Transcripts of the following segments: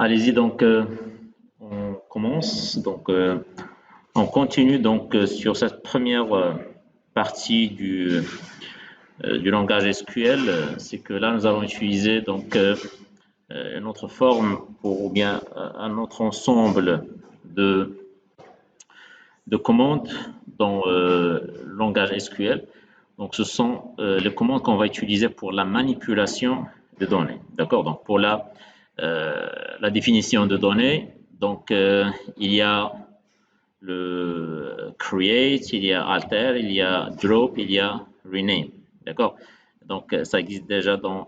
Allez-y, donc on commence. Donc on continue donc sur cette première partie du langage SQL. C'est que là nous allons utiliser donc une autre forme ou bien un autre ensemble de, de commandes dans le langage SQL. Donc ce sont les commandes qu'on va utiliser pour la manipulation des données. D'accord? Donc pour la définition de données, donc il y a le create, il y a alter, il y a drop, il y a rename. D'accord? Donc ça existe déjà dans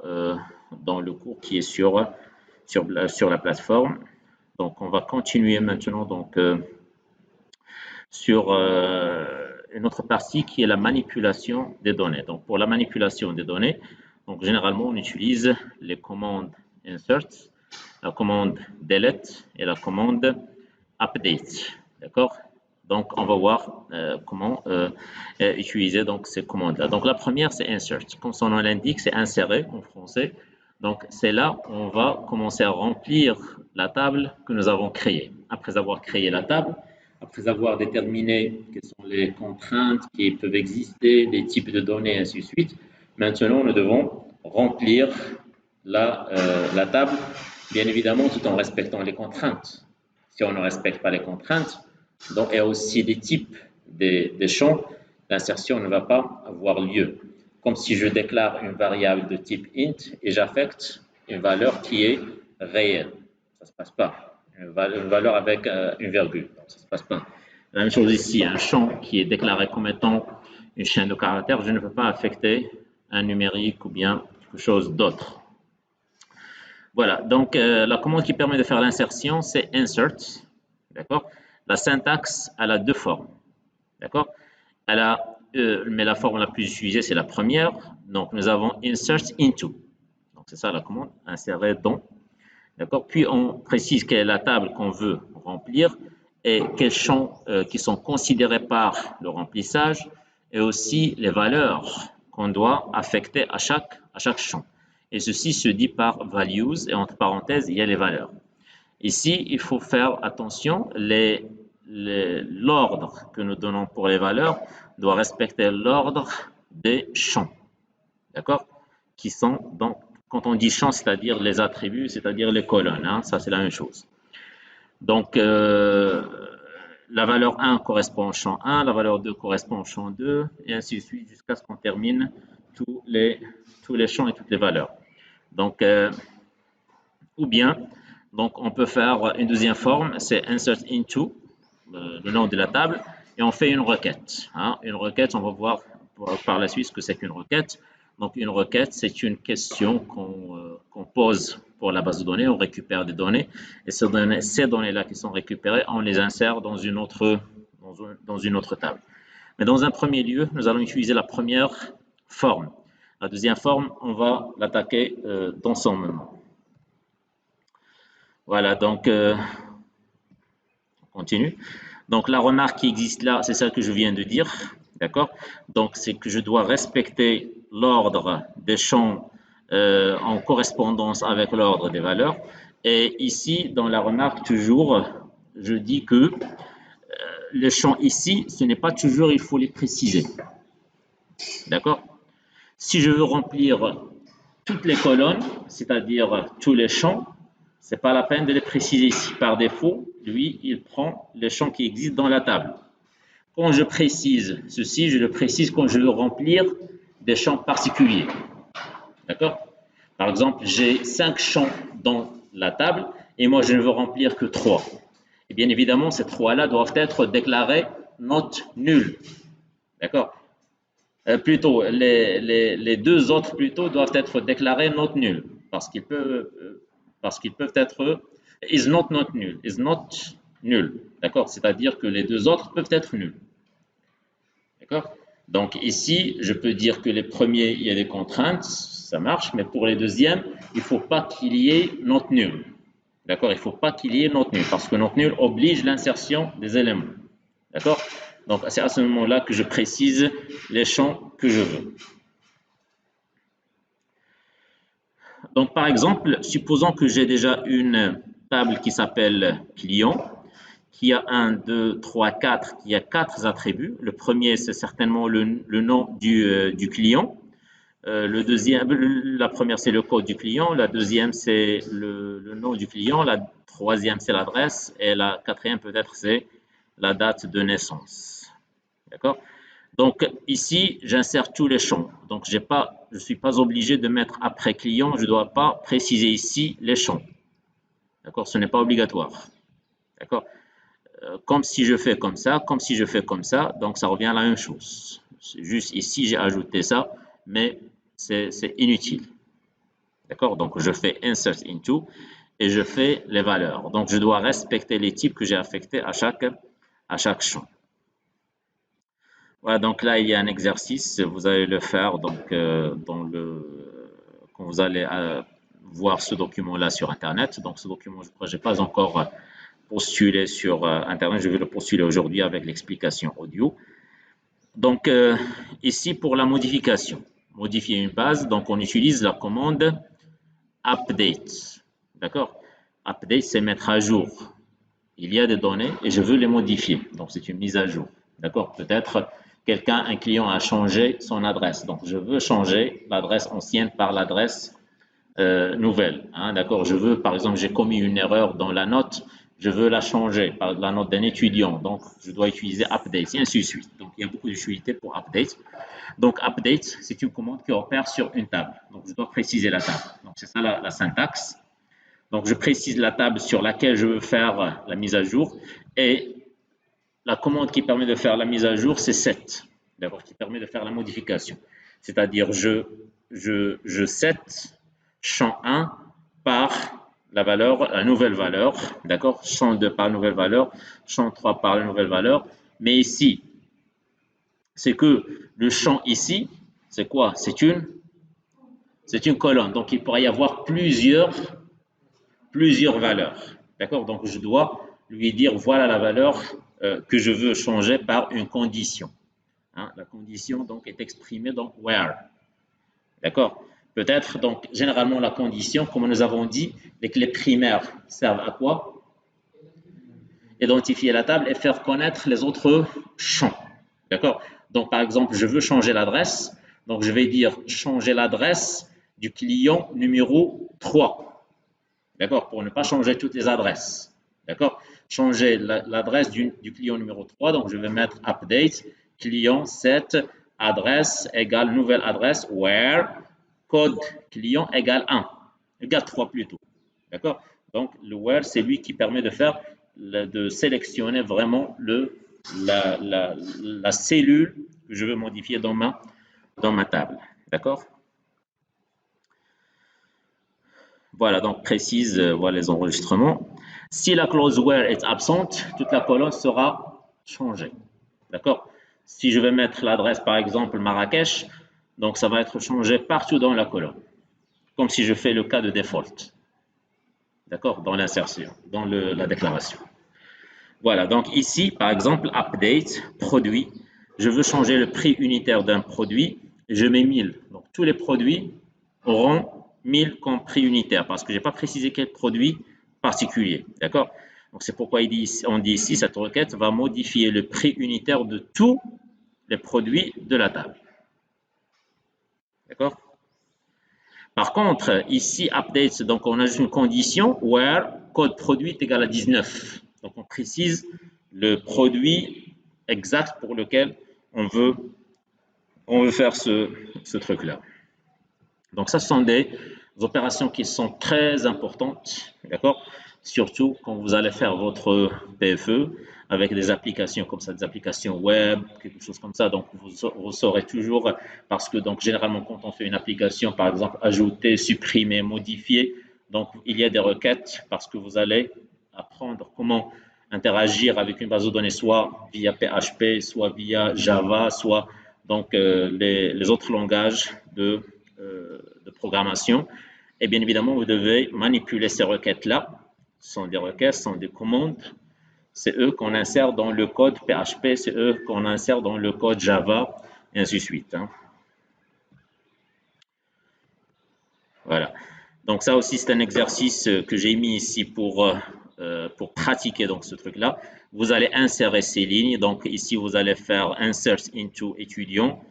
le cours qui est sur la plateforme. Donc on va continuer maintenant donc sur une autre partie qui est la manipulation des données. Donc pour la manipulation des données, donc généralement on utilise les commandes insert, la commande delete et la commande update. D'accord? Donc on va voir comment utiliser donc ces commandes-là. Donc la première c'est insert. Comme son nom l'indique, c'est insérer en français. Donc c'est là où on va commencer à remplir la table que nous avons créée. Après avoir créé la table, après avoir déterminé quelles sont les contraintes qui peuvent exister, les types de données, ainsi de suite, maintenant nous devons remplir la table, bien évidemment tout en respectant les contraintes. Si on ne respecte pas les contraintes, donc il y a aussi des types des champs, l'insertion ne va pas avoir lieu. Comme si je déclare une variable de type int et j'affecte une valeur qui est réelle. Ça ne se passe pas. Une valeur avec une virgule. Donc, ça ne se passe pas. La même chose ici, un champ qui est déclaré comme étant une chaîne de caractères, je ne peux pas affecter un numérique ou bien quelque chose d'autre. Voilà, donc la commande qui permet de faire l'insertion, c'est insert. D'accord? La syntaxe, elle a deux formes. D'accord? Mais la forme la plus utilisée, c'est la première. Donc, nous avons insert into. Donc, c'est ça la commande, insérer dans. D'accord? Puis, on précise quelle est la table qu'on veut remplir et quels champs qui sont considérés par le remplissage et aussi les valeurs qu'on doit affecter à chaque champ. Et ceci se dit par values et entre parenthèses, il y a les valeurs. Ici, il faut faire attention, l'ordre que nous donnons pour les valeurs doit respecter l'ordre des champs. D'accord? Qui sont donc, quand on dit champs, c'est-à-dire les attributs, c'est-à-dire les colonnes. Hein, ça, c'est la même chose. Donc, la valeur 1 correspond au champ 1, la valeur 2 correspond au champ 2, et ainsi de suite, jusqu'à ce qu'on termine tous les champs et toutes les valeurs. Donc, ou bien, donc on peut faire une deuxième forme, c'est insert into, le nom de la table, et on fait une requête. Hein. Une requête, on va voir par la suite ce que c'est qu'une requête. Donc une requête, c'est une question qu'on pose pour la base de données, on récupère des données, et ces données-là qui sont récupérées, on les insère dans une autre table. Mais dans un premier lieu, nous allons utiliser la première forme. La deuxième forme, on va l'attaquer dans son moment. Voilà, donc on continue. Donc la remarque qui existe là, c'est ça que je viens de dire, d'accord? Donc c'est que je dois respecter l'ordre des champs en correspondance avec l'ordre des valeurs. Et ici, dans la remarque, toujours, je dis que les champs ici, ce n'est pas toujours, il faut les préciser, d'accord? Si je veux remplir toutes les colonnes, c'est-à-dire tous les champs, c'est pas la peine de les préciser ici. Par défaut, lui, il prend les champs qui existent dans la table. Quand je précise ceci, je le précise quand je veux remplir des champs particuliers. D'accord? Par exemple, j'ai 5 champs dans la table et moi, je ne veux remplir que 3. Et bien évidemment, ces 3-là doivent être déclarés not nul. D'accord? Plutôt, les deux autres plutôt doivent être déclarés not nul parce qu'ils peuvent être is not nul, is not nul. D'accord? C'est-à-dire que les deux autres peuvent être nuls. D'accord? Donc ici, je peux dire que les premiers, il y a des contraintes, ça marche, mais pour les deuxièmes, il ne faut pas qu'il y ait not nul. D'accord? Il ne faut pas qu'il y ait not nul parce que not nul oblige l'insertion des éléments. D'accord? Donc c'est à ce moment-là que je précise les champs que je veux. Donc par exemple, supposons que j'ai déjà une table qui s'appelle client, qui a 1, 2, 3, 4, qui a 4 attributs. Le premier, c'est certainement le nom du client. Le deuxième, la première, c'est le code du client. La deuxième, c'est le nom du client. La troisième, c'est l'adresse. Et la quatrième, peut-être, c'est la date de naissance. D'accord? Donc, ici, j'insère tous les champs. Donc, je ne suis pas obligé de mettre après client. Je ne dois pas préciser ici les champs. D'accord? Ce n'est pas obligatoire. D'accord? Comme si je fais comme ça, comme si je fais comme ça. Donc, ça revient à la même chose. C'est juste ici, j'ai ajouté ça, mais c'est inutile. D'accord? Donc, je fais insert into et je fais les valeurs. Donc, je dois respecter les types que j'ai affectés à chaque champ. Voilà, donc là, il y a un exercice, vous allez le faire donc, quand vous allez voir ce document-là sur Internet. Donc, ce document, je crois que je n'ai pas encore postulé sur Internet, je vais le postuler aujourd'hui avec l'explication audio. Donc, ici, pour la modification, modifier une base, donc on utilise la commande update. D'accord? Update, c'est mettre à jour. Il y a des données et je veux les modifier. Donc, c'est une mise à jour. D'accord? Peut-être un client a changé son adresse. Donc, je veux changer l'adresse ancienne par l'adresse nouvelle. Hein, d'accord? Je veux, par exemple, j'ai commis une erreur dans la note, je veux la changer par la note d'un étudiant. Donc, je dois utiliser update et ainsi de suite. Donc, il y a beaucoup d'utilités pour update. Donc, update, c'est une commande qui opère sur une table. Donc, je dois préciser la table. Donc, c'est ça la syntaxe. Donc, je précise la table sur laquelle je veux faire la mise à jour et la commande qui permet de faire la mise à jour, c'est set, d'accord, qui permet de faire la modification. C'est-à-dire, je set champ 1 par la nouvelle valeur, d'accord, champ 2 par nouvelle valeur, champ 3 par la nouvelle valeur. Mais ici, c'est que le champ ici, c'est quoi? C'est une colonne. Donc, il pourrait y avoir plusieurs valeurs. D'accord? Donc, je dois lui dire, voilà la valeur que je veux changer par une condition. Hein? La condition, donc, est exprimée dans where. D'accord? Peut-être, donc, généralement, la condition, comme nous avons dit, les clés primaires servent à quoi? Identifier la table et faire connaître les autres champs. D'accord? Donc, par exemple, je veux changer l'adresse. Donc, je vais dire changer l'adresse du client numéro 3. D'accord? Pour ne pas changer toutes les adresses. D'accord? Changer l'adresse du client numéro 3. Donc, je vais mettre update, client 7, adresse égale nouvelle adresse, where, code client égale 1, égale 3 plutôt. D'accord? Donc, le where, c'est lui qui permet de sélectionner vraiment la cellule que je veux modifier dans ma table. D'accord? Voilà, donc précise, voilà les enregistrements. Si la clause where est absente, toute la colonne sera changée. D'accord? Si je vais mettre l'adresse, par exemple, Marrakech, donc ça va être changé partout dans la colonne, comme si je fais le cas de default. D'accord? Dans l'insertion, dans la déclaration. Voilà, donc ici, par exemple, update, produit. Je veux changer le prix unitaire d'un produit, je mets 1000. Donc tous les produits auront 1000 comme prix unitaire parce que je n'ai pas précisé quel produit particulier. D'accord? Donc c'est pourquoi on dit ici, cette requête va modifier le prix unitaire de tous les produits de la table. D'accord? Par contre, ici, update, donc on ajoute une condition where code produit est égal à 19. Donc on précise le produit exact pour lequel on veut faire ce truc-là. Donc ça, ce sont des opérations qui sont très importantes, d'accord? Surtout quand vous allez faire votre PFE avec des applications comme ça, des applications web, quelque chose comme ça. Donc vous saurez toujours, parce que donc généralement quand on fait une application, par exemple ajouter, supprimer, modifier, donc il y a des requêtes parce que vous allez apprendre comment interagir avec une base de données, soit via PHP, soit via Java, soit donc les autres langages de programmation. Et bien évidemment, vous devez manipuler ces requêtes-là. Ce sont des requêtes, ce sont des commandes. C'est eux qu'on insère dans le code PHP, c'est eux qu'on insère dans le code Java, et ainsi de suite. Hein. Voilà. Donc ça aussi, c'est un exercice que j'ai mis ici pour pratiquer donc ce truc-là. Vous allez insérer ces lignes. Donc ici, vous allez faire insert into étudiant,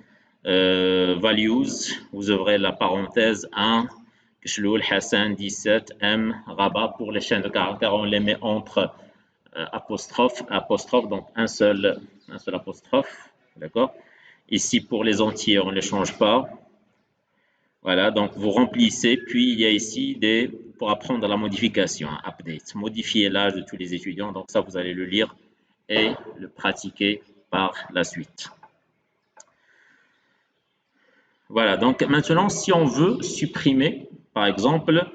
values, vous ouvrez la parenthèse 1, Kishloul, Hassan, 17, M, Rabat. Pour les chaînes de caractères, on les met entre apostrophe, donc un seul apostrophe, d'accord? Ici, pour les entiers, on ne les change pas. Voilà, donc vous remplissez, puis il y a ici pour apprendre la modification, update, modifier l'âge de tous les étudiants. Donc ça, vous allez le lire et le pratiquer par la suite. Voilà, donc maintenant, si on veut supprimer, par exemple,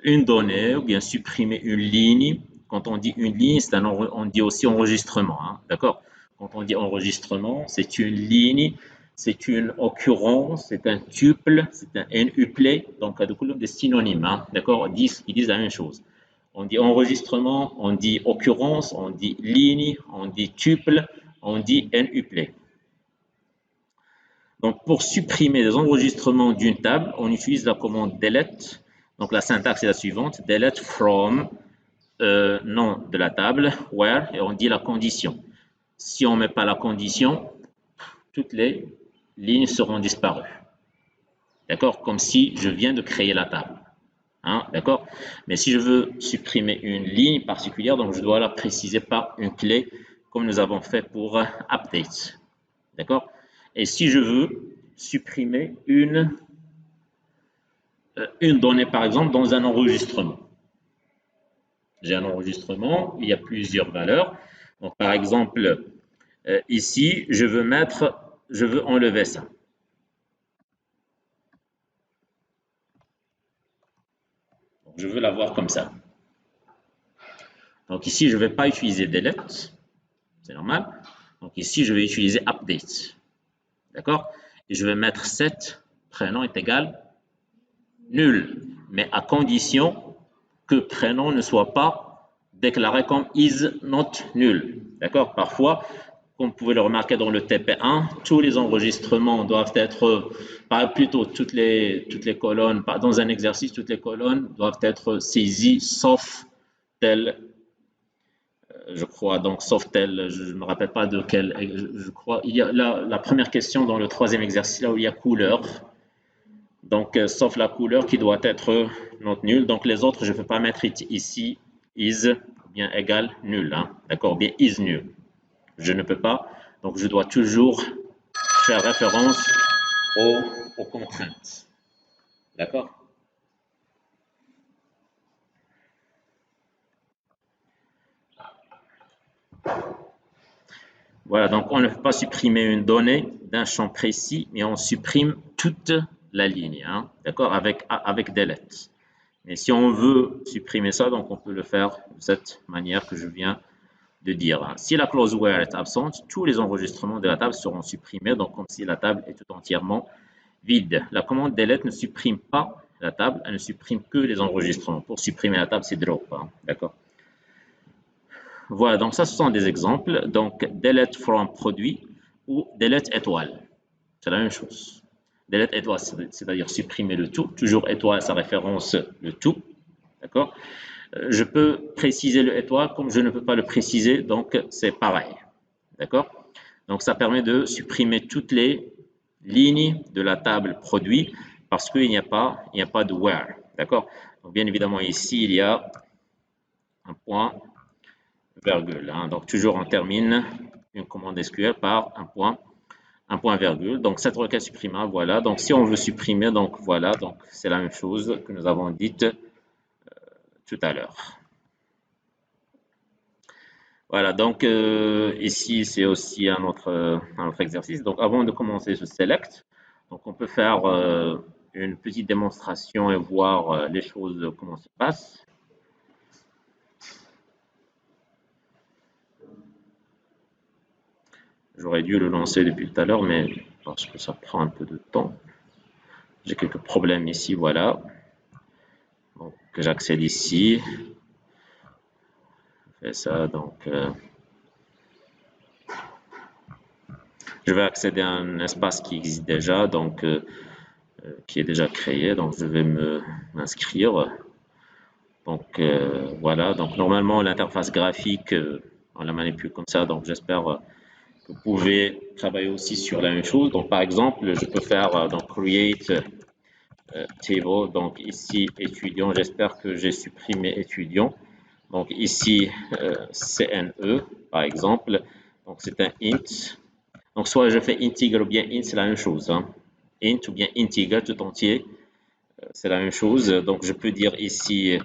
une donnée ou bien supprimer une ligne, quand on dit une ligne, on dit aussi enregistrement, hein, d'accord? Quand on dit enregistrement, c'est une ligne, c'est une occurrence, c'est un tuple, c'est un NUplay, donc des synonymes, hein, d'accord? Ils disent la même chose. On dit enregistrement, on dit occurrence, on dit ligne, on dit tuple, on dit NUplay. Donc, pour supprimer les enregistrements d'une table, on utilise la commande delete. Donc, la syntaxe est la suivante, delete from nom de la table, where, et on dit la condition. Si on ne met pas la condition, toutes les lignes seront disparues. D'accord? Comme si je viens de créer la table. Hein? D'accord? Mais si je veux supprimer une ligne particulière, donc je dois la préciser par une clé, comme nous avons fait pour update. D'accord? Et si je veux supprimer une donnée, par exemple, dans un enregistrement. J'ai un enregistrement, il y a plusieurs valeurs. Donc, par exemple, ici, je veux enlever ça. Donc, je veux l'avoir comme ça. Donc, ici, je ne vais pas utiliser delete, c'est normal. Donc, ici, je vais utiliser update. D'accord? Et je vais mettre set, prénom est égal nul, mais à condition que prénom ne soit pas déclaré comme is not nul. D'accord? Parfois, comme vous pouvez le remarquer dans le TP1, tous les enregistrements doivent être, plutôt toutes les colonnes, dans un exercice, toutes les colonnes doivent être saisies sauf tel, je crois, donc sauf tel, je ne me rappelle pas de quel, je crois, il y a la première question dans le troisième exercice, là où il y a couleur. Donc, sauf la couleur qui doit être not nulle. Donc, les autres, je ne peux pas mettre ici is bien égal nul. Hein, d'accord? Bien is nul. Je ne peux pas. Donc, je dois toujours faire référence aux contraintes. D'accord? Voilà, donc on ne peut pas supprimer une donnée d'un champ précis, mais on supprime toute la ligne. Hein, d'accord? Avec delete. Et si on veut supprimer ça, donc on peut le faire de cette manière que je viens de dire. Si la clause where est absente, tous les enregistrements de la table seront supprimés, donc comme si la table est tout entièrement vide. La commande delete ne supprime pas la table, elle ne supprime que les enregistrements. Pour supprimer la table, c'est drop. Hein, d'accord? Voilà, donc ça, ce sont des exemples. Donc, delete from produit ou delete étoile. C'est la même chose. Delete étoile, c'est-à-dire supprimer le tout. Toujours étoile, ça référence le tout. D'accord? Je peux préciser le étoile comme je ne peux pas le préciser, donc c'est pareil. D'accord? Donc ça permet de supprimer toutes les lignes de la table produit parce qu'il n'y a pas de where. D'accord? Donc bien évidemment ici il y a un point virgule. Hein. Donc toujours on termine une commande SQL par un point virgule. Donc cette requête supprimable, voilà. Donc si on veut supprimer, donc voilà, donc c'est la même chose que nous avons dite tout à l'heure. Voilà, donc ici c'est aussi un autre exercice. Donc avant de commencer ce select, donc on peut faire une petite démonstration et voir les choses comment se passent. J'aurais dû le lancer depuis tout à l'heure, mais parce que ça prend un peu de temps. J'ai quelques problèmes ici, voilà. Donc j'accède ici. Je fais ça, donc je vais accéder à un espace qui existe déjà, donc qui est déjà créé. Donc, je vais m'inscrire. Donc, voilà. Donc, normalement, l'interface graphique, on la manipule comme ça. Donc, j'espère que vous pouvez travailler aussi sur la même chose. Donc, par exemple, je peux faire donc create table. Donc, ici, étudiant. J'espère que j'ai supprimé étudiant. Donc, ici, CNE, par exemple. Donc, c'est un int. Donc, soit je fais integer ou bien int, c'est la même chose. Hein. Int ou bien integer tout entier, c'est la même chose. Donc, je peux dire ici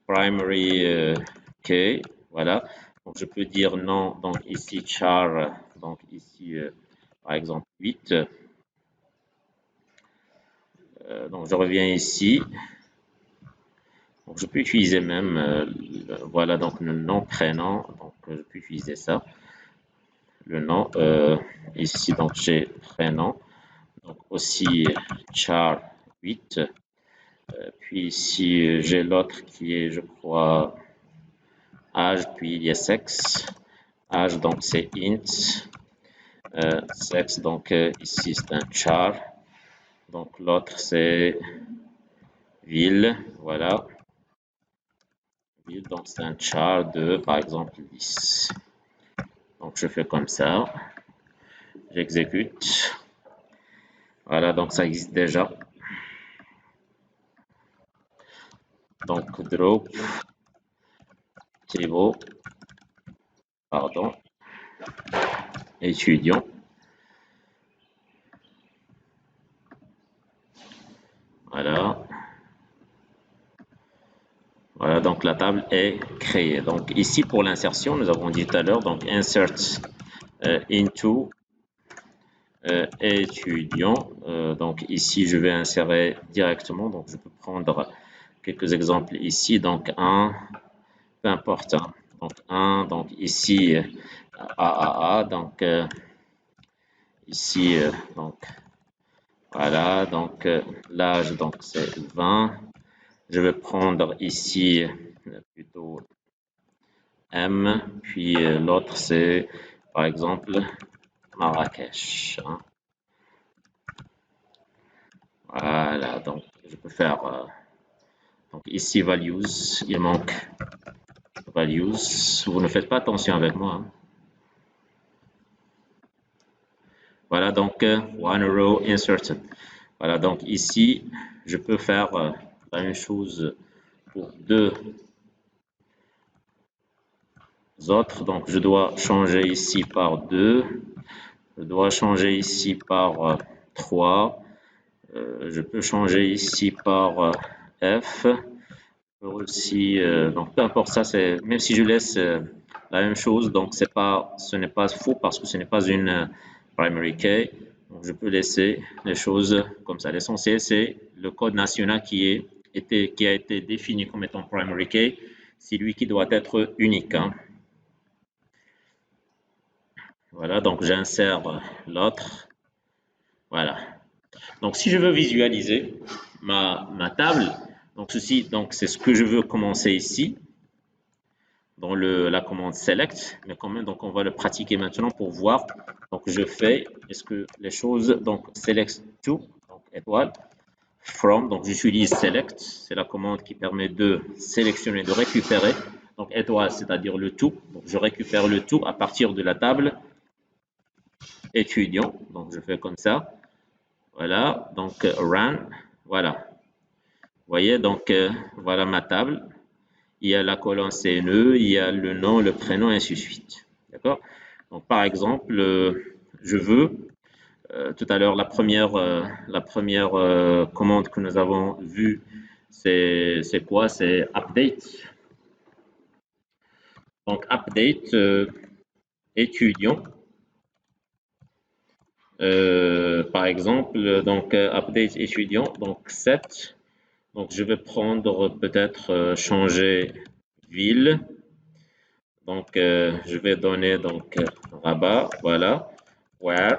primary key, voilà. Donc, je peux dire non, donc ici char, donc ici, par exemple, 8. Donc, je reviens ici. Donc, je peux utiliser même, voilà, donc le nom, prénom. Donc, je peux utiliser ça. Le nom, ici, donc j'ai prénom. Donc, aussi char 8. Puis ici, j'ai l'autre qui est, je crois, âge, puis il y a sexe. Âge, donc c'est int. Sexe, donc ici c'est un char. Donc l'autre c'est ville, voilà. Ville, donc c'est un char de, par exemple, 10. Donc je fais comme ça. J'exécute. Voilà, donc ça existe déjà. Donc drop table, pardon, étudiant. Voilà. Voilà, donc la table est créée. Donc ici pour l'insertion, nous avons dit tout à l'heure, donc insert into étudiant. Donc ici, je vais insérer directement. Donc je peux prendre quelques exemples ici. Donc un, peu importe. Hein. Donc un, donc ici AAA. Donc ici, donc voilà. Donc l'âge, donc c'est 20. Je vais prendre ici plutôt M, puis l'autre c'est par exemple Marrakech. Hein. Voilà, donc je peux faire donc ici values, il manque values. Vous ne faites pas attention avec moi. Hein. Voilà, donc one row inserted. Voilà, donc ici je peux faire la même chose pour deux autres. Donc je dois changer ici par 2. Je dois changer ici par 3. Je peux changer ici par F. Aussi, donc peu importe ça, c'est même si je laisse la même chose, donc ce n'est pas faux parce que ce n'est pas une primary key. Donc je peux laisser les choses comme ça. L'essentiel c'est le code national qui a été défini comme étant primary key, c'est lui qui doit être unique. Hein. Voilà, donc j'insère l'autre. Voilà. Donc, si je veux visualiser ma table, donc ceci, donc c'est ce que je veux commencer ici dans la commande select, mais quand même, donc on va le pratiquer maintenant pour voir. Donc, je fais, est-ce que les choses, donc select to, donc étoile, from, donc j'utilise select, c'est la commande qui permet de sélectionner, de récupérer. Donc, étoile, c'est-à-dire le tout. Donc, je récupère le tout à partir de la table étudiant. Donc, je fais comme ça. Voilà, donc run, voilà. Vous voyez, donc voilà ma table. Il y a la colonne CNE, il y a le nom, le prénom, et ainsi de suite. D'accord? Donc par exemple, je veux, tout à l'heure, la première commande que nous avons vue, c'est quoi? C'est update. Donc update étudiant. Par exemple, donc update étudiant, donc 7. Donc, je vais prendre peut-être changer ville. Donc, je vais donner donc Rabat, voilà. Where,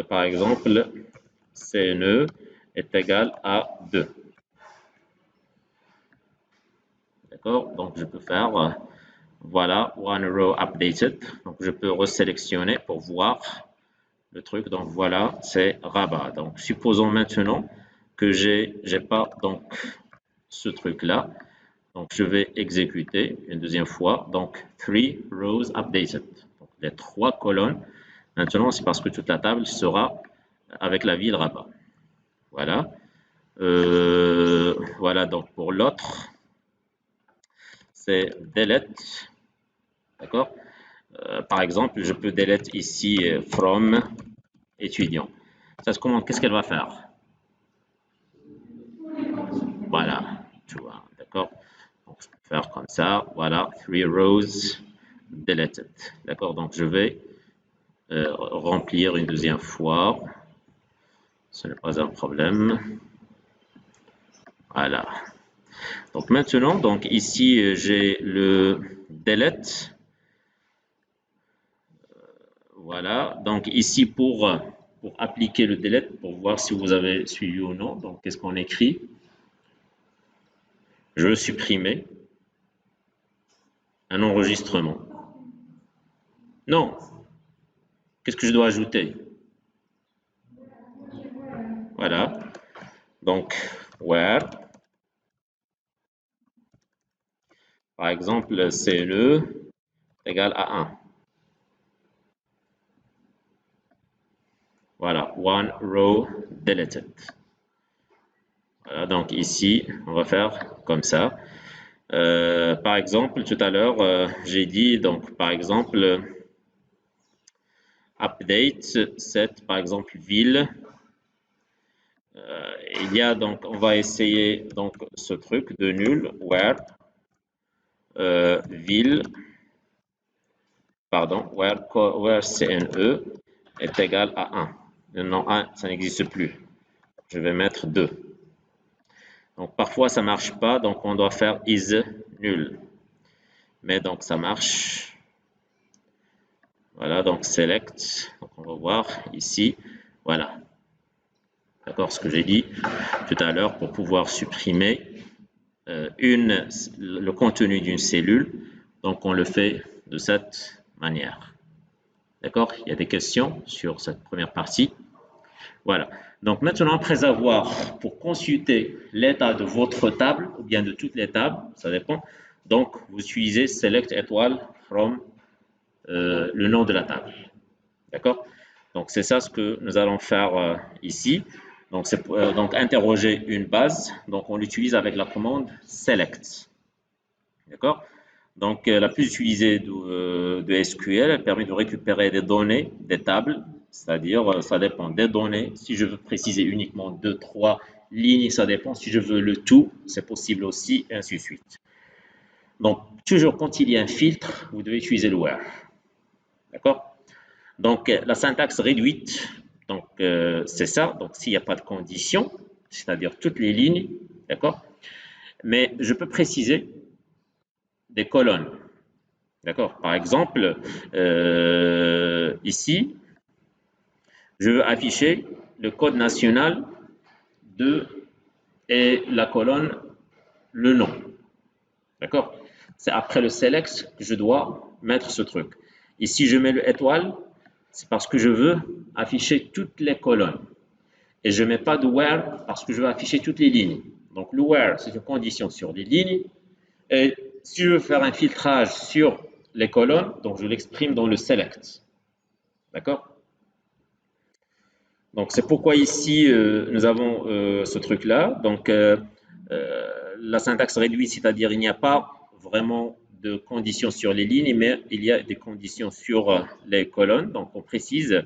par exemple, CNE est égal à 2. D'accord? Donc, je peux faire, voilà, one row updated. Donc, je peux resélectionner pour voir. le truc. Donc voilà, c'est rabat. Donc supposons maintenant que j'ai pas donc ce truc-là. Donc je vais exécuter une deuxième fois. Donc 3 rows updated. Donc les 3 colonnes. Maintenant, c'est parce que toute la table sera avec la ville rabat. Voilà. Voilà, donc pour l'autre, c'est delete. D'accord? Par exemple, je peux delete ici from étudiant. Ça se commande, qu'est-ce qu'elle va faire? Voilà, tu vois, d'accord? Donc, je peux faire comme ça, voilà, 3 rows deleted. D'accord? Donc, je vais remplir une deuxième fois. Ce n'est pas un problème. Voilà. Donc, maintenant, donc ici, j'ai le delete. Voilà. Donc, ici, pour appliquer le delete, pour voir si vous avez suivi ou non, donc, qu'est-ce qu'on écrit? Je veux supprimer un enregistrement. Non. Qu'est-ce que je dois ajouter? Voilà. Donc, where, par exemple, CNE égale à 1. Voilà, one row deleted. Voilà, donc ici, on va faire comme ça. Par exemple, tout à l'heure, j'ai dit, donc, par exemple, update set, par exemple, ville. Il y a donc, on va essayer donc ce truc de nul, where, ville, pardon, where CNE est égal à 1. Non, 1, ça n'existe plus. Je vais mettre 2. Donc parfois ça marche pas, donc on doit faire is nul. Mais donc ça marche. Voilà, donc select. Donc on va voir ici. Voilà. D'accord, ce que j'ai dit tout à l'heure pour pouvoir supprimer le contenu d'une cellule. Donc on le fait de cette manière. D'accord? Il y a des questions sur cette première partie. Voilà. Donc maintenant, après avoir, pour consulter l'état de votre table, ou bien de toutes les tables, ça dépend, donc vous utilisez select étoile from le nom de la table. D'accord? Donc c'est ça ce que nous allons faire ici. Donc c'est donc interroger une base. Donc on l'utilise avec la commande select. D'accord? Donc la plus utilisée de SQL, elle permet de récupérer des données des tables, c'est-à-dire ça dépend des données. Si je veux préciser uniquement 2, 3 lignes, ça dépend. Si je veux le tout, c'est possible aussi, et ainsi de suite. Donc toujours quand il y a un filtre, vous devez utiliser le where. D'accord? Donc la syntaxe réduite, donc c'est ça. Donc s'il n'y a pas de condition, c'est-à-dire toutes les lignes, d'accord? Mais je peux préciser des colonnes. D'accord? Par exemple, ici, je veux afficher le code national de et la colonne le nom. D'accord? C'est après le select que je dois mettre ce truc. Ici, je mets le étoile, c'est parce que je veux afficher toutes les colonnes. Et je ne mets pas de where parce que je veux afficher toutes les lignes. Donc le where, c'est une condition sur les lignes. Et si je veux faire un filtrage sur les colonnes, donc je l'exprime dans le select. D'accord? Donc c'est pourquoi ici nous avons ce truc-là. Donc la syntaxe réduite, c'est-à-dire il n'y a pas vraiment de conditions sur les lignes, mais il y a des conditions sur les colonnes. Donc on précise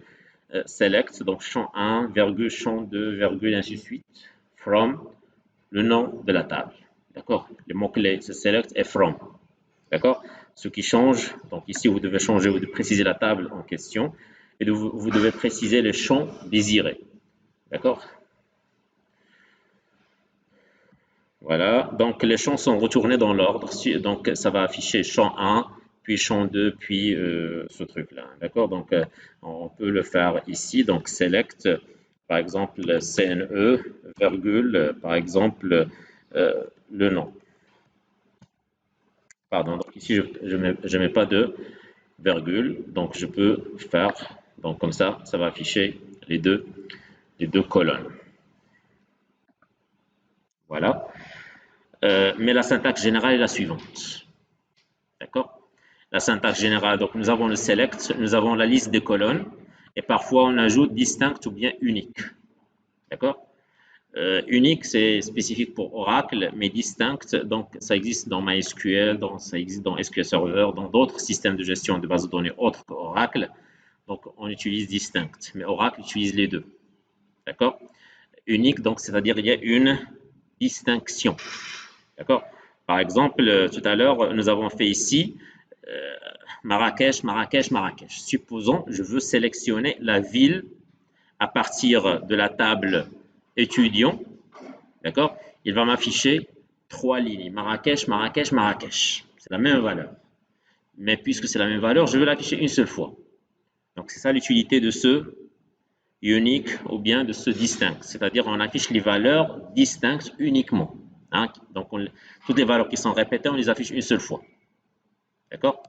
select, donc champ 1, virgule, champ 2, virgule, ainsi de suite, from, le nom de la table. D'accord? Les mots-clés, c'est select et from. D'accord? Ce qui change, donc ici vous devez changer, vous devez préciser la table en question et vous devez préciser les champs désirés. D'accord? Voilà, donc les champs sont retournés dans l'ordre. Donc ça va afficher champ 1, puis champ 2, puis ce truc-là. D'accord? Donc on peut le faire ici. Donc select, par exemple, CNE, virgule, par exemple, le nom. Pardon, donc ici je mets pas de virgule, donc je peux faire Donc comme ça va afficher les deux colonnes. Voilà. Mais la syntaxe générale est la suivante. D'accord? La syntaxe générale, donc nous avons le select, nous avons la liste des colonnes, et parfois on ajoute distinct ou bien unique. D'accord? Unique, c'est spécifique pour Oracle, mais distinct, donc ça existe dans MySQL, ça existe dans SQL Server, dans d'autres systèmes de gestion de bases de données autres qu'Oracle. Donc on utilise distinct, mais Oracle utilise les deux. D'accord? Unique, donc c'est-à-dire il y a une distinction. D'accord? Par exemple, tout à l'heure, nous avons fait ici Marrakech, Marrakech, Marrakech. Supposons, je veux sélectionner la ville à partir de la table étudiant. D'accord? Il va m'afficher 3 lignes. Marrakech, Marrakech, Marrakech. C'est la même valeur. Mais puisque c'est la même valeur, je veux l'afficher une seule fois. Donc, c'est ça l'utilité de ce unique ou bien de ce distinct. C'est-à-dire, on affiche les valeurs distinctes uniquement. Hein? Donc, toutes les valeurs qui sont répétées, on les affiche une seule fois. D'accord?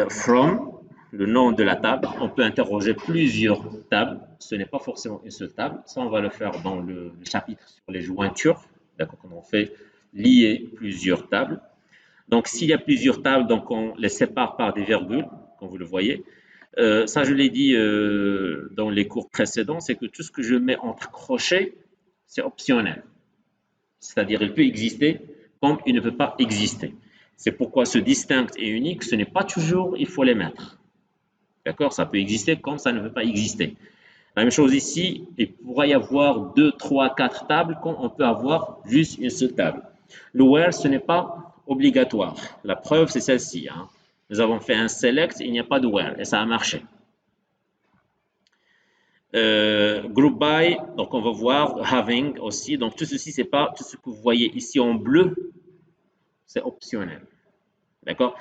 From, le nom de la table, on peut interroger plusieurs tables. Ce n'est pas forcément une seule table. Ça, on va le faire dans le chapitre sur les jointures. D'accord? Quand on fait lier plusieurs tables. Donc, s'il y a plusieurs tables, donc on les sépare par des virgules, comme vous le voyez. Ça, je l'ai dit dans les cours précédents, c'est que tout ce que je mets entre crochets, c'est optionnel. C'est-à-dire, il peut exister comme il ne peut pas exister. C'est pourquoi ce distinct et unique, ce n'est pas toujours, il faut les mettre. D'accord? Ça peut exister comme ça ne peut pas exister. La même chose ici, il pourrait y avoir 2, 3, 4 tables quand on peut avoir juste une seule table. Le where, ce n'est pas obligatoire. La preuve, c'est celle-ci. Hein. Nous avons fait un select, il n'y a pas de where et ça a marché. Group by, donc on va voir having aussi. Donc tout ceci, c'est pas tout ce que vous voyez ici en bleu, c'est optionnel. D'accord?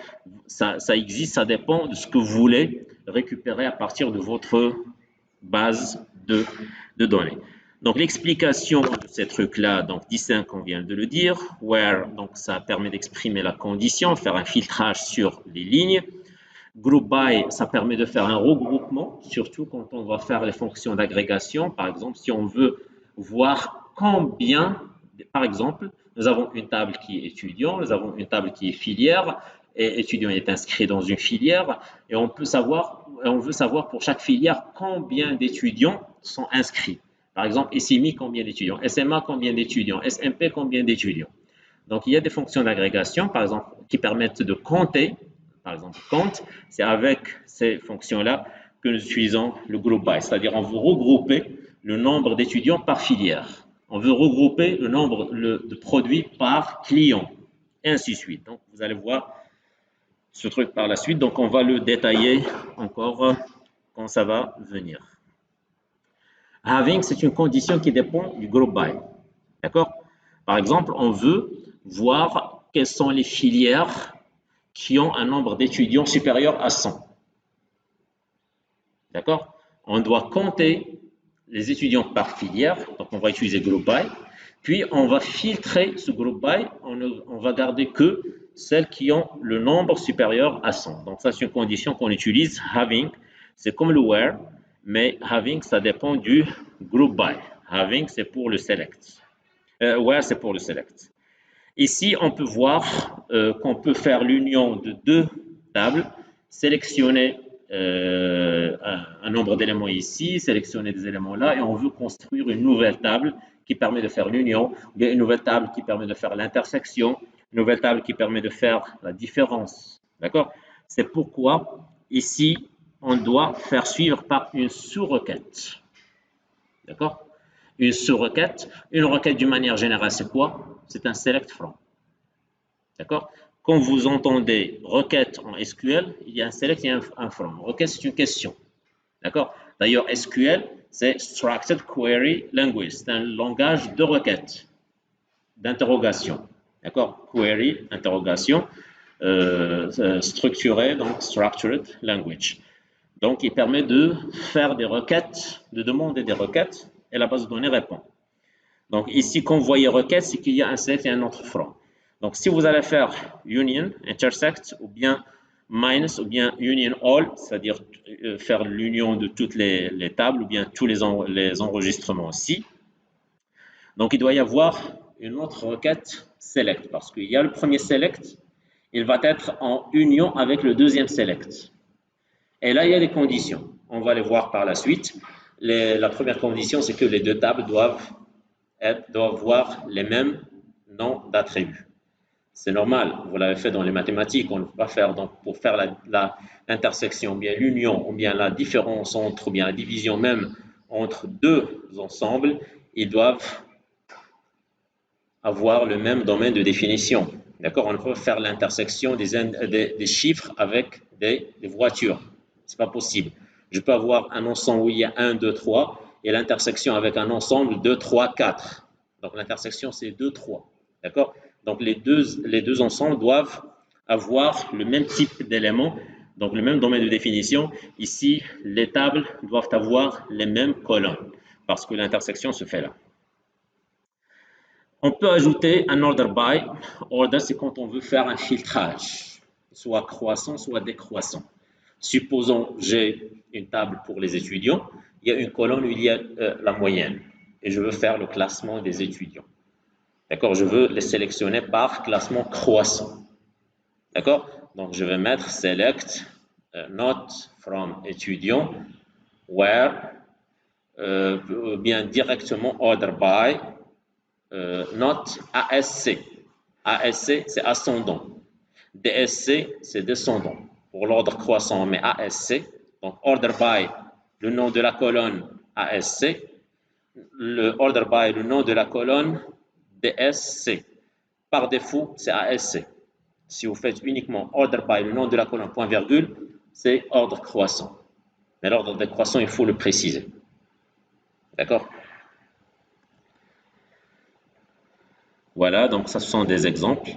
Ça existe, ça dépend de ce que vous voulez récupérer à partir de votre base de données. Donc l'explication de ces trucs-là, donc distinct, on vient de le dire, where, donc ça permet d'exprimer la condition, faire un filtrage sur les lignes. Group by, ça permet de faire un regroupement, surtout quand on va faire les fonctions d'agrégation. Par exemple, si on veut voir combien, par exemple, nous avons une table qui est étudiant, nous avons une table qui est filière, et étudiant est inscrit dans une filière, et on veut savoir pour chaque filière combien d'étudiants sont inscrits. Par exemple, SMI, combien d'étudiants, SMA, combien d'étudiants, SMP, combien d'étudiants. Donc, il y a des fonctions d'agrégation, par exemple, qui permettent de compter. Par exemple, compte, c'est avec ces fonctions-là que nous utilisons le group by, c'est-à-dire on veut regrouper le nombre d'étudiants par filière. On veut regrouper le nombre de produits par client, et ainsi de suite. Donc, vous allez voir ce truc par la suite. Donc, on va le détailler encore quand ça va venir. Having, c'est une condition qui dépend du group by. D'accord? Par exemple, on veut voir quelles sont les filières qui ont un nombre d'étudiants supérieur à 100. D'accord? On doit compter les étudiants par filière, donc on va utiliser group by, puis on va filtrer ce group by, on va garder que celles qui ont le nombre supérieur à 100. Donc ça, c'est une condition qu'on utilise, having, c'est comme le where, mais having, ça dépend du group by. Having, c'est pour le select. Where, c'est pour le select. Ici, on peut voir qu'on peut faire l'union de deux tables, sélectionner un nombre d'éléments ici, sélectionner des éléments là, et on veut construire une nouvelle table qui permet de faire l'union, ou bien une nouvelle table qui permet de faire l'intersection, une nouvelle table qui permet de faire la différence. D'accord? C'est pourquoi ici, on doit faire suivre par une sous-requête. D'accord? Une sous-requête. Une requête d'une manière générale, c'est quoi? C'est un select from. D'accord? Quand vous entendez requête en SQL, il y a un select et un from. Requête, c'est une question. D'accord? D'ailleurs, SQL, c'est Structured Query Language. C'est un langage de requête, d'interrogation. D'accord? Query, interrogation, structuré, donc Structured Language. Donc, il permet de faire des requêtes, de demander des requêtes, et la base de données répond. Donc, ici, quand vous voyez requête, c'est qu'il y a un select et un autre from. Donc, si vous allez faire union, intersect ou bien minus ou bien union all, c'est-à-dire faire l'union de toutes les tables ou bien tous les enregistrements aussi. Donc, il doit y avoir une autre requête select parce qu'il y a le premier select, il va être en union avec le deuxième select. Et là, il y a des conditions. On va les voir par la suite. La première condition, c'est que les deux tables doivent avoir les mêmes noms d'attributs. C'est normal, vous l'avez fait dans les mathématiques, on ne peut pas faire. Donc, pour faire l'intersection, ou bien l'union, ou bien la différence entre, ou bien la division même entre deux ensembles, ils doivent avoir le même domaine de définition. D'accord? On ne peut pas faire l'intersection des chiffres avec des voitures. Ce n'est pas possible. Je peux avoir un ensemble où il y a 1, 2, 3 et l'intersection avec un ensemble 2, 3, 4. Donc l'intersection, c'est 2, 3. D'accord? Donc les deux ensembles doivent avoir le même type d'éléments, donc le même domaine de définition. Ici, les tables doivent avoir les mêmes colonnes parce que l'intersection se fait là. On peut ajouter un order by. Order, c'est quand on veut faire un filtrage, soit croissant, soit décroissant. Supposons j'ai une table pour les étudiants, il y a une colonne où il y a la moyenne et je veux faire le classement des étudiants. D'accord? Je veux les sélectionner par classement croissant. D'accord? Donc je vais mettre select not from étudiant where bien directement order by not ASC. ASC, c'est ascendant. DSC, c'est descendant. Pour l'ordre croissant, on met ASC. Donc, order by, le nom de la colonne ASC. Le order by, le nom de la colonne DSC. Par défaut, c'est ASC. Si vous faites uniquement order by, le nom de la colonne point virgule, c'est ordre croissant. Mais l'ordre décroissant, il faut le préciser. D'accord? Voilà, donc ça, ce sont des exemples.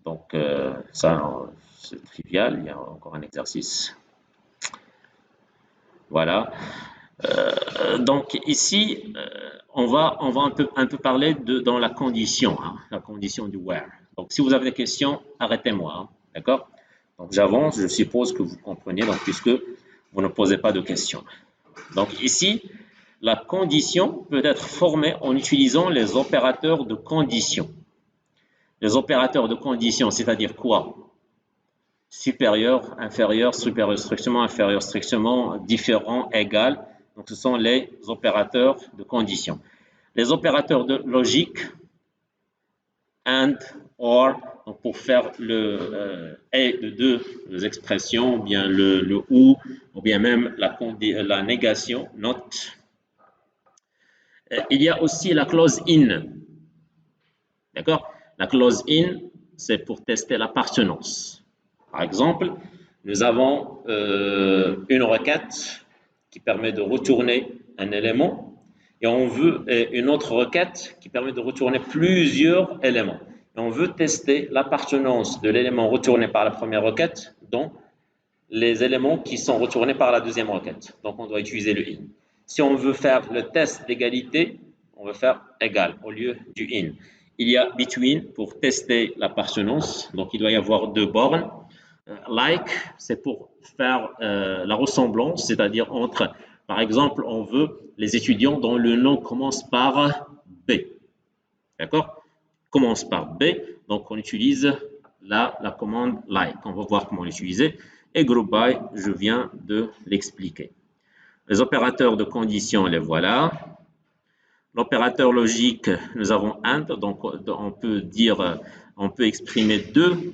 Donc, ça, c'est trivial. Il y a encore un exercice. Voilà. Donc, ici, on va un peu parler dans la condition, hein, la condition du where. Donc, si vous avez des questions, arrêtez-moi. Hein, d'accord? Donc, j'avance. Je suppose que vous comprenez, donc, puisque vous ne posez pas de questions. Donc, ici, la condition peut être formée en utilisant les opérateurs de condition. Les opérateurs de condition, c'est-à-dire quoi? Supérieur, inférieur, supérieur strictement, inférieur strictement, différent, égal. Donc, ce sont les opérateurs de condition. Les opérateurs de logique, and, or, donc pour faire le et de deux expressions, ou bien le ou bien même la négation, not. Il y a aussi la clause in. D'accord? La clause in, c'est pour tester l'appartenance. Par exemple, nous avons une requête qui permet de retourner un élément et on veut une autre requête qui permet de retourner plusieurs éléments. Et on veut tester l'appartenance de l'élément retourné par la première requête dans les éléments qui sont retournés par la deuxième requête. Donc, on doit utiliser le in. Si on veut faire le test d'égalité, on veut faire égal au lieu du in. Il y a between pour tester l'appartenance. Donc, il doit y avoir deux bornes. Like, c'est pour faire la ressemblance, c'est-à-dire entre, par exemple, on veut les étudiants dont le nom commence par B. D'accord? Commence par B, donc on utilise la commande like. On va voir comment l'utiliser. Et group by, je viens de l'expliquer. Les opérateurs de condition, les voilà. L'opérateur logique, nous avons AND, donc on peut exprimer deux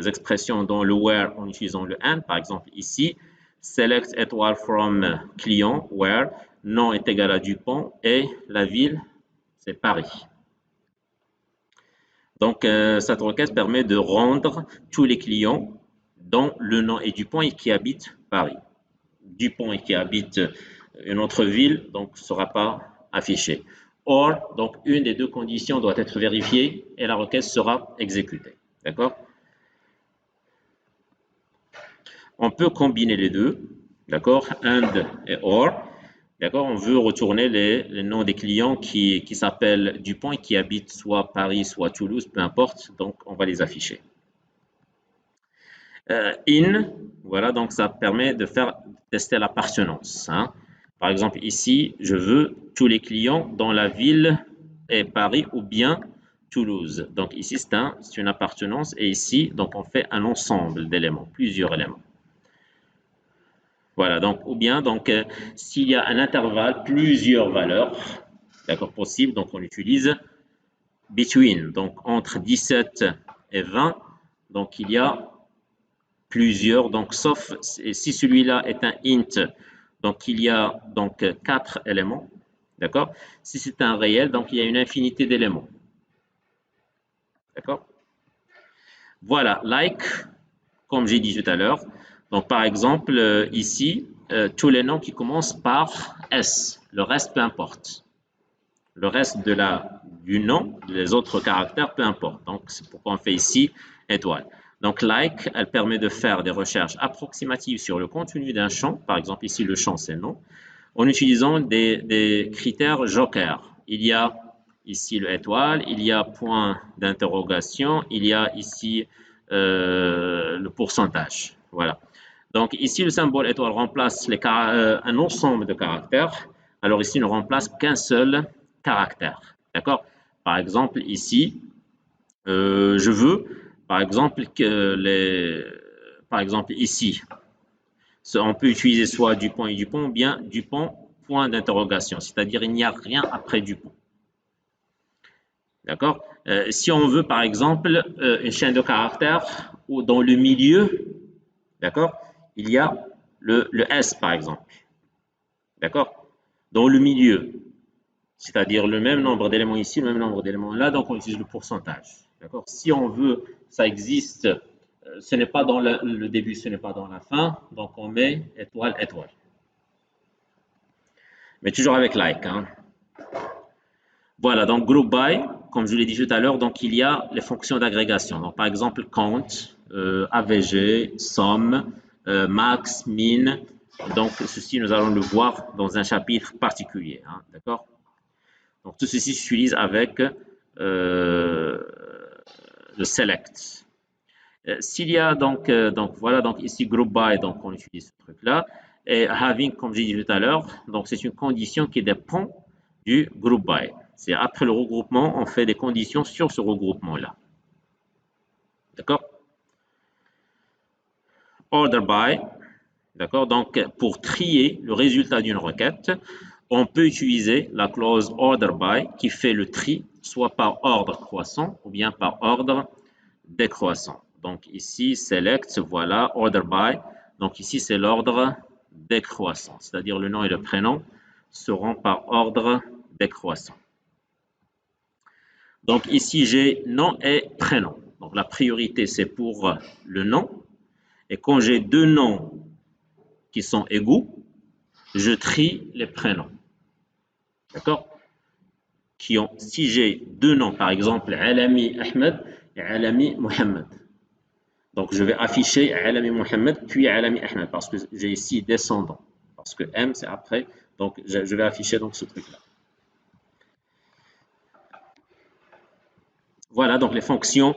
expressions dans le where en utilisant le AND. Par exemple, ici, select étoile from client, where nom est égal à Dupont et la ville, c'est Paris. Donc, cette requête permet de rendre tous les clients dont le nom est Dupont et qui habitent Paris. Dupont et qui habite une autre ville, donc ne sera pas affiché. Or, donc une des deux conditions doit être vérifiée et la requête sera exécutée. D'accord? On peut combiner les deux, d'accord? And et or. D'accord? On veut retourner les noms des clients qui s'appellent Dupont et qui habitent soit Paris, soit Toulouse, peu importe. Donc, on va les afficher. In, voilà, donc ça permet de faire tester l'appartenance. Hein. Par exemple, ici, je veux tous les clients dans la ville et Paris ou bien Toulouse. Donc ici, c'est une appartenance et ici, donc on fait un ensemble d'éléments, plusieurs éléments. Voilà, donc ou bien donc s'il y a un intervalle, plusieurs valeurs, d'accord, possibles, donc on utilise between, donc entre 17 et 20, donc il y a plusieurs, donc sauf si celui-là est un int, donc il y a donc 4 éléments, d'accord? Si c'est un réel, donc il y a une infinité d'éléments, d'accord? Voilà, like, comme j'ai dit tout à l'heure, donc par exemple ici, tous les noms qui commencent par S, le reste peu importe. Le reste du nom, les autres caractères, peu importe. Donc c'est pourquoi on fait ici étoile. Donc like, elle permet de faire des recherches approximatives sur le contenu d'un champ, par exemple ici le champ c'est nom, en utilisant des critères joker. Il y a ici le étoile, il y a point d'interrogation, il y a ici le pourcentage. Voilà. Donc ici le symbole étoile remplace un ensemble de caractères. Alors ici ne remplace qu'un seul caractère. D'accord? Par exemple ici, je veux par exemple par exemple ici, on peut utiliser soit Dupont et Dupont ou bien Dupont point d'interrogation, c'est-à-dire il n'y a rien après Dupont. D'accord? Si on veut par exemple une chaîne de caractères où dans le milieu, d'accord, il y a le S par exemple. D'accord? Dans le milieu, c'est-à-dire le même nombre d'éléments ici, le même nombre d'éléments là, donc on utilise le pourcentage. D'accord? Si on veut, ça existe, ce n'est pas dans le début, ce n'est pas dans la fin, donc on met étoile, étoile. Mais toujours avec like. Hein. Voilà, donc group by, comme je l'ai dit tout à l'heure, donc il y a les fonctions d'agrégation. Donc par exemple, count, AVG, somme, max, min. Donc ceci, nous allons le voir dans un chapitre particulier. Hein, d'accord? Donc tout ceci s'utilise avec le select. S'il y a donc voilà, donc ici group by, donc on utilise ce truc-là. Et having, comme j'ai dit tout à l'heure, donc c'est une condition qui dépend du group by. C'est après le regroupement, on fait des conditions sur ce regroupement-là. D'accord? Order by, d'accord? Donc pour trier le résultat d'une requête, on peut utiliser la clause order by qui fait le tri, soit par ordre croissant ou bien par ordre décroissant. Donc ici, select, voilà, order by. Donc ici, c'est l'ordre décroissant, c'est-à-dire le nom et le prénom seront par ordre décroissant. Donc ici, j'ai nom et prénom. Donc la priorité, c'est pour le nom. Et quand j'ai deux noms qui sont égaux, je trie les prénoms. D'accord? Si j'ai deux noms, par exemple, Alami Ahmed et Alami Mohamed. Donc, je vais afficher Alami Mohamed puis Alami Ahmed parce que j'ai ici descendant. Parce que M, c'est après. Donc, je vais afficher donc ce truc-là. Voilà, donc les fonctions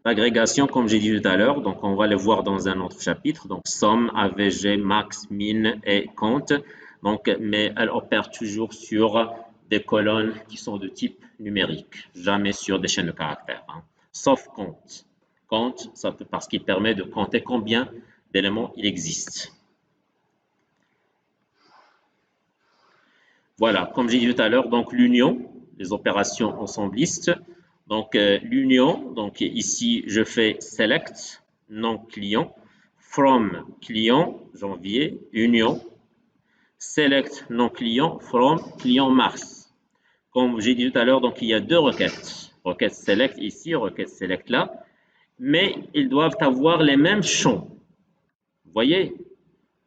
d'agrégation, comme j'ai dit tout à l'heure. Donc, on va les voir dans un autre chapitre. Donc, somme, AVG, max, min et compte. Donc, mais elles opèrent toujours sur des colonnes qui sont de type numérique, jamais sur des chaînes de caractères. Hein. Sauf compte. Compte, ça peut, parce qu'il permet de compter combien d'éléments il existe. Voilà, comme j'ai dit tout à l'heure, donc l'union, les opérations ensemblistes. Donc l'union, donc ici je fais select, non client, from client, janvier, union, select non client, from client mars. Comme j'ai dit tout à l'heure, donc il y a deux requêtes. Requête select ici, requête select là, mais ils doivent avoir les mêmes champs. Vous voyez?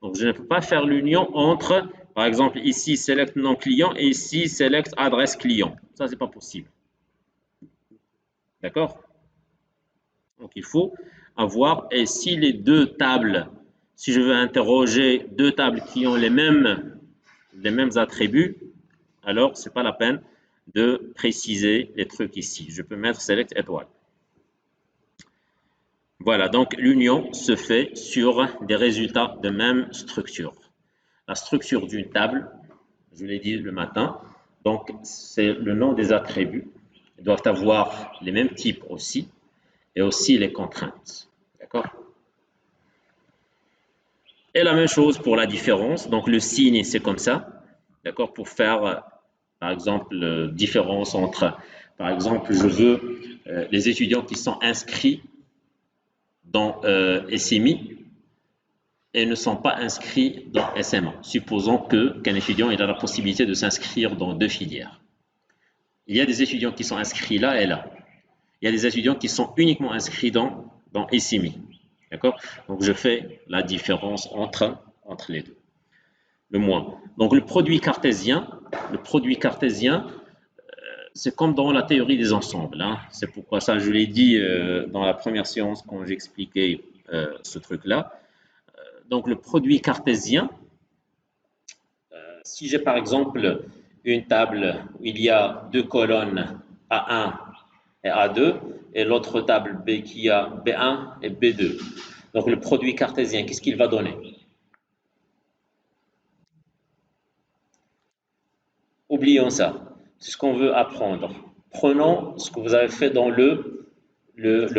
Donc je ne peux pas faire l'union entre, par exemple, ici select non client et ici select adresse client. Ça, c'est pas possible. D'accord? Donc il faut avoir, et si les deux tables, si je veux interroger deux tables qui ont les mêmes attributs, alors ce n'est pas la peine de préciser les trucs ici. Je peux mettre select étoile. Voilà, donc l'union se fait sur des résultats de même structure. La structure d'une table, je l'ai dit le matin, donc c'est le nom des attributs. Ils doivent avoir les mêmes types aussi, et aussi les contraintes. D'accord? Et la même chose pour la différence. Donc le signe, c'est comme ça. D'accord? Pour faire, par exemple, différence entre, par exemple, je veux les étudiants qui sont inscrits dans SMI et ne sont pas inscrits dans SMA. Supposons qu'un étudiant il a la possibilité de s'inscrire dans deux filières. Il y a des étudiants qui sont inscrits là et là. Il y a des étudiants qui sont uniquement inscrits dans SMI. D'accord? Donc je fais la différence entre les deux. Le moins. Donc le produit cartésien, c'est comme dans la théorie des ensembles. Hein. C'est pourquoi ça, je l'ai dit dans la première séance quand j'expliquais ce truc-là. Donc le produit cartésien, si j'ai par exemple une table où il y a deux colonnes A1 et A2 et l'autre table B qui a B1 et B2. Donc le produit cartésien, qu'est-ce qu'il va donner? Oublions ça. C'est ce qu'on veut apprendre. Prenons ce que vous avez fait dans le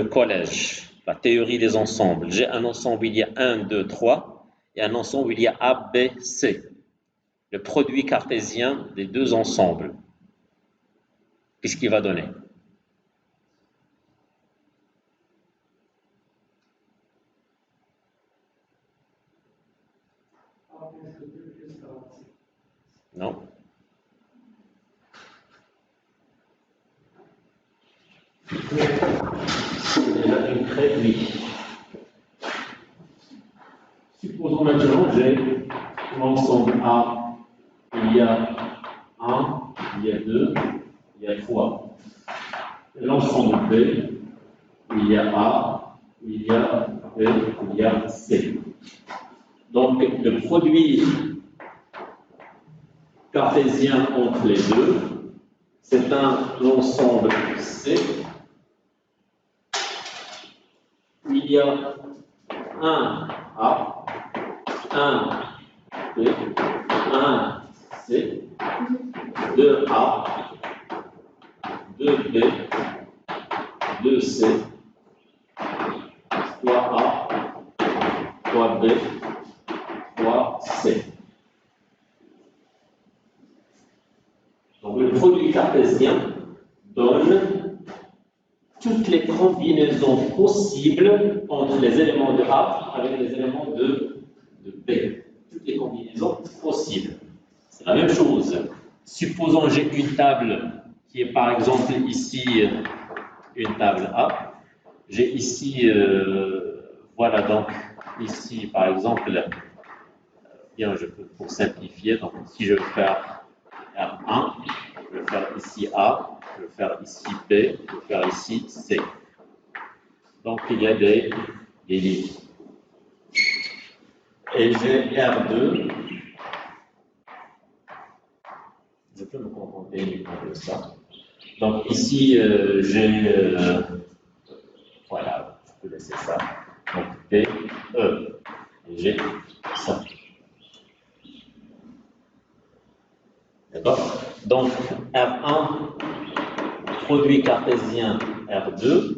collège, la théorie des ensembles. J'ai un ensemble où il y a 1, 2, 3 et un ensemble où il y a A, B, C. Le produit cartésien des deux ensembles, qu'est-ce qu'il va donner? Non? Déjà une très oui. Supposons maintenant j'ai l'ensemble A, il y a 1, il y a 2, il y a 3. L'ensemble B, il y a A, il y a B, il y a C. Donc le produit cartésien entre les deux, c'est un ensemble C. Il y a un A, un B, un C, 2A, 2B, 2C, 3A, 3B, 3C. Donc le produit cartésien donne toutes les combinaisons possibles entre les éléments de A avec les éléments de B. Toutes les combinaisons possibles. C'est la même chose. Supposons j'ai une table qui est par exemple ici une table A. J'ai ici, voilà donc ici par exemple, bien je peux pour simplifier, donc si je veux faire R1, je vais faire ici A, je vais faire ici B, je vais faire ici C. Donc il y a des lignes. Et j'ai R2. Je peux me contenter uniquement de ça. Donc ici, j'ai... voilà, je peux laisser ça. Donc P, E. Et j'ai ça. D'accord? Donc R1, produit cartésien R2.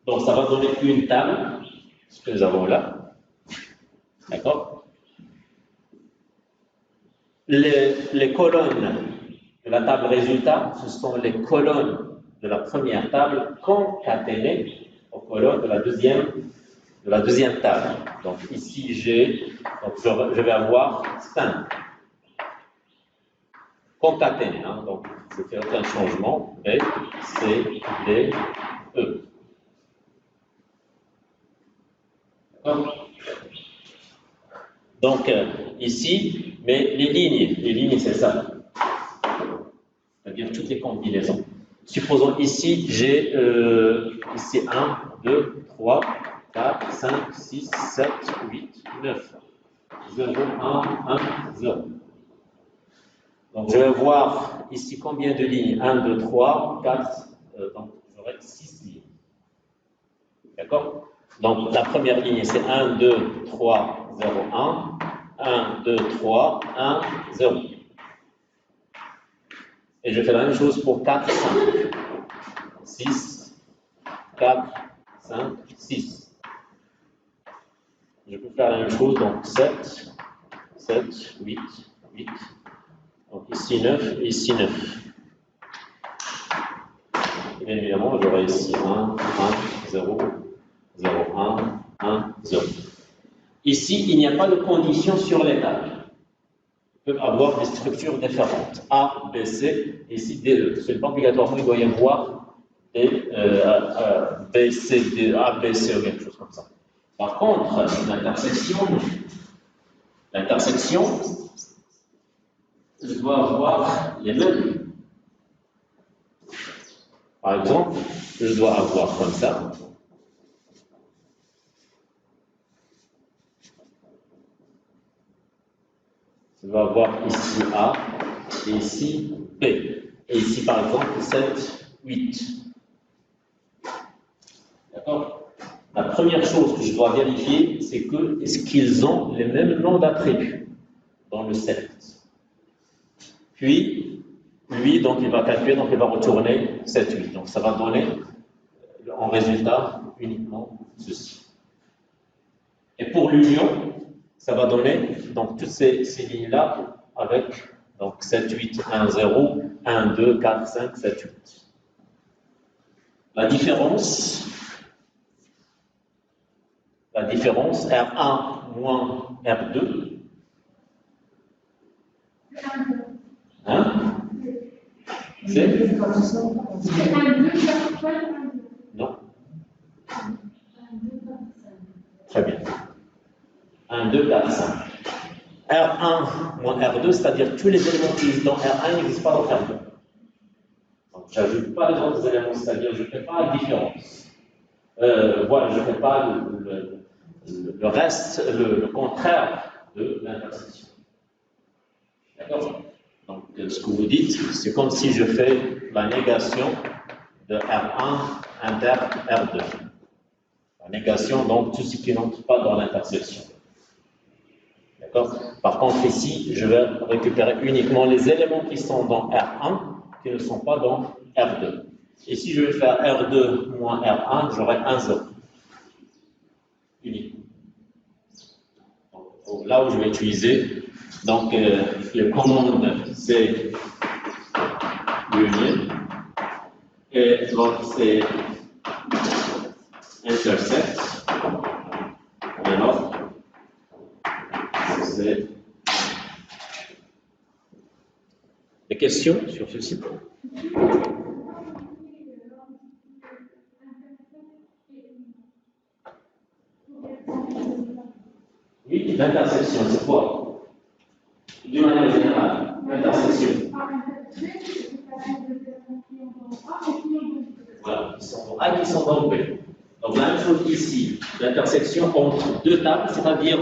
Donc ça va donner une table, ce que nous avons là. D'accord? Les colonnes de la table résultat, ce sont les colonnes de la première table concaténées aux colonnes de la deuxième table. Donc ici, je vais avoir 5 concaténées. Hein, donc je ne fais aucun changement. B, C, D, E. Donc ici, mais les lignes c'est ça. C'est-à-dire toutes les combinaisons. Supposons ici, j'ai ici 1, 2, 3, 4, 5, 6, 7, 8, 9. 0, 1, 1, 0. Donc je vais voir ici combien de lignes 1, 2, 3, 4, donc j'aurai 6 lignes. D'accord? Donc, la première ligne, c'est 1, 2, 3, 0, 1. 1, 2, 3, 1, 0. Et je fais la même chose pour 4, 5. 6, 4, 5, 6. Je peux faire la même chose, donc 7, 7, 8, 8. Donc ici 9 et ici 9. Et bien évidemment, j'aurai ici 1, 1, 0, 0, 1, 1, 0. Ici, il n'y a pas de condition sur les tables. Ils peuvent avoir des structures différentes. A, B, C, et ici D, E. Ce n'est pas obligatoirement, il doit y avoir des B, C, D, A, B, C ou quelque chose comme ça. Par contre, l'intersection, je dois avoir les mêmes. Par exemple, je dois avoir comme ça. Je dois avoir ici A et ici B. Et ici, par exemple, 7, 8. D'accord? La première chose que je dois vérifier, c'est que est-ce qu'ils ont les mêmes noms d'attributs dans le select. Puis, lui, donc, il va calculer, donc il va retourner 7, 8. Donc, ça va donner en résultat uniquement ceci. Et pour l'union, ça va donner donc toutes ces lignes-là avec donc 7, 8, 1, 0, 1, 2, 4, 5, 7, 8. La différence, R1 moins R2, hein? C'est non. Très bien. 1, 2, 4, 5. R1 moins R2, c'est-à-dire tous les éléments qui existent dans R1 n'existent pas dans R2. Donc, je n'ajoute pas les autres éléments, c'est-à-dire je ne fais pas la différence. Voilà, je ne fais pas le reste, le contraire de l'intersection. D'accord? Donc, ce que vous dites, c'est comme si je fais la négation de R1 inter R2. La négation, donc, tout ce qui n'entre pas dans l'intersection. D'accord? Par contre, ici, je vais récupérer uniquement les éléments qui sont dans R1, qui ne sont pas dans R2. Et si je vais faire R2 moins R1, j'aurai 1, 0. Uniquement. Donc, là où je vais utiliser, donc, le commande, c'est union. Et donc, c'est intersect. Alors, c'est des questions sur ceci? Oui, l'intersection, c'est quoi? D'une manière générale, l'intersection. Voilà, qui sont dans A, qui sont dans B. Donc la même chose ici, l'intersection entre deux tables, c'est-à-dire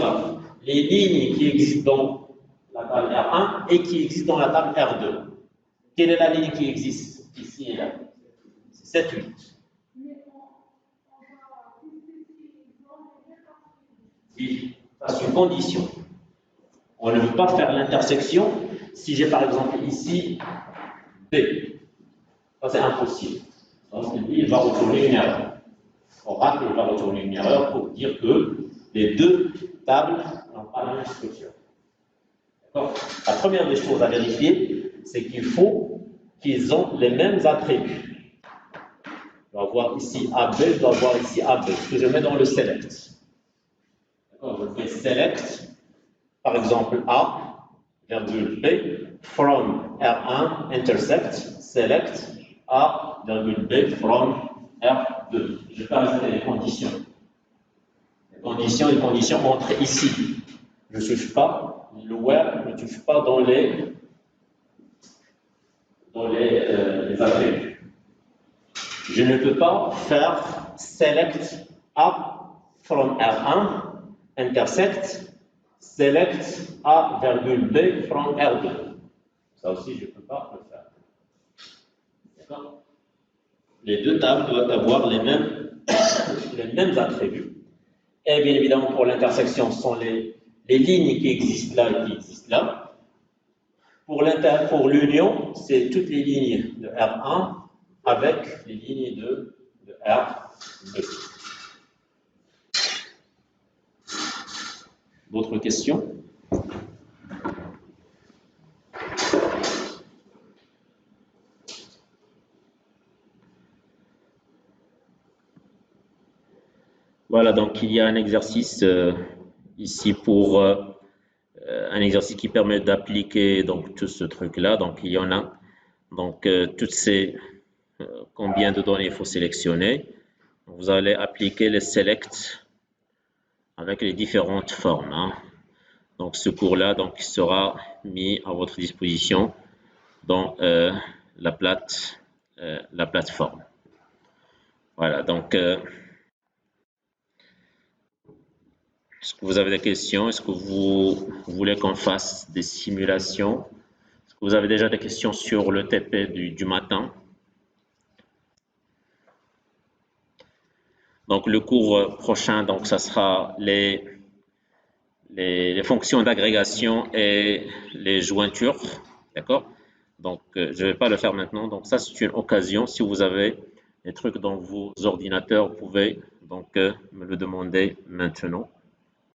les lignes qui existent dans la table R1 et qui existent dans la table R2. Quelle est la ligne qui existe ici et là? C'est 7, 8. Oui, c'est une condition. On ne veut pas faire l'intersection si j'ai par exemple ici B. Ça c'est impossible. Donc il va retourner une erreur. Oracle va retourner une erreur pour dire que les deux tables n'ont pas la même structure. La première des choses à vérifier, c'est qu'il faut qu'ils ont les mêmes attributs. Je dois avoir ici AB, je dois avoir ici AB, ce que je mets dans le select. Je fais select, par exemple A, virgule B, from R1, intersect, select A, virgule B, from R2. Je peux ajouter les conditions. Les conditions entrent ici. Je ne touche pas, le where ne touche pas dans les attributs. Je ne peux pas faire select A from R1, intersect, select A, virgule B from R2. Ça aussi, je ne peux pas le faire. D'accord? Les deux tables doivent avoir les mêmes les mêmes attributs. Et bien évidemment, pour l'intersection, ce sont les lignes qui existent là et qui existent là. Pour l'union, c'est toutes les lignes de R1 avec les lignes de R2. D'autres questions? Voilà, donc il y a un exercice ici pour un exercice qui permet d'appliquer donc tout ce truc-là. Donc il y en a donc toutes ces combien de données il faut sélectionner. Vous allez appliquer les select avec les différentes formes. Hein. Donc ce cours-là donc sera mis à votre disposition dans la plateforme. Voilà, donc est-ce que vous avez des questions? Est-ce que vous voulez qu'on fasse des simulations? Est-ce que vous avez déjà des questions sur le TP du matin? Donc le cours prochain, donc ça sera les fonctions d'agrégation et les jointures, d'accord? Donc je ne vais pas le faire maintenant. Donc ça c'est une occasion. Si vous avez des trucs dans vos ordinateurs, vous pouvez donc me le demander maintenant.